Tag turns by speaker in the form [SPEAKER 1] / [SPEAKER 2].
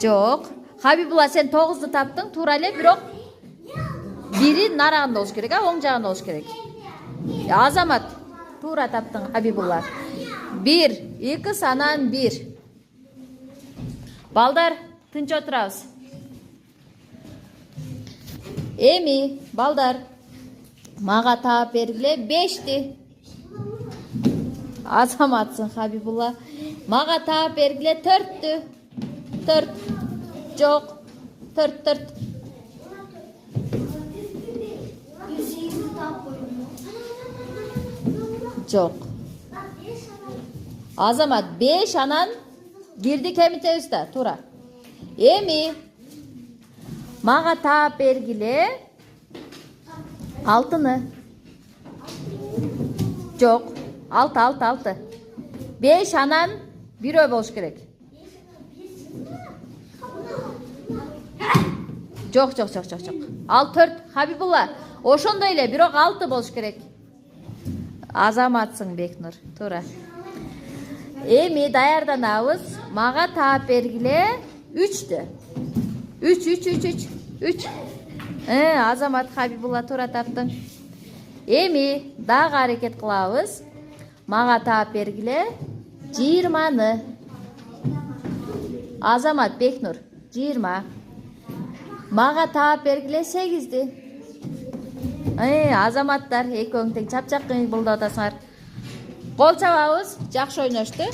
[SPEAKER 1] Жок. Хабибулла, сен 9-ду таптың, туура эле, бирок бири нарагында болуш керек, оң жагында болуш керек. Азамат, туура таптың, Хабибулла. 1, 2 санан 1. Балдар, тынч отурабыз. Эми, балдар, мага таап бергиле 5ти. Азаматсың, Хабибулла. Мага таап бергиле 4-тү. 4. Жок. 4. Жок. Азамат 5 анан 1ди кемитебиз да, туура. Эми мага таап бергиле 6-ны. Жок. 6. 5 анан 1 болуш керек. Жок. Ал 4. Хабибулла, ошондой эле, бирок 6 болуш керек. Азаматсың, Бекнур, туура. Эми даярданабыз. Мага таап бергиле 3-тү. 3. Азамат, Хабибулла, туура таптың. Эми дагы аракет кылабыз. Мага таап бергиле 20-ны. Азамат, Бекнур, 20. Мага таап бергиле 8-ди. Азаматтар, экөөң тең чапчак кыйбылдап атасыңар. Кол чабабыз, жакшы ойношту.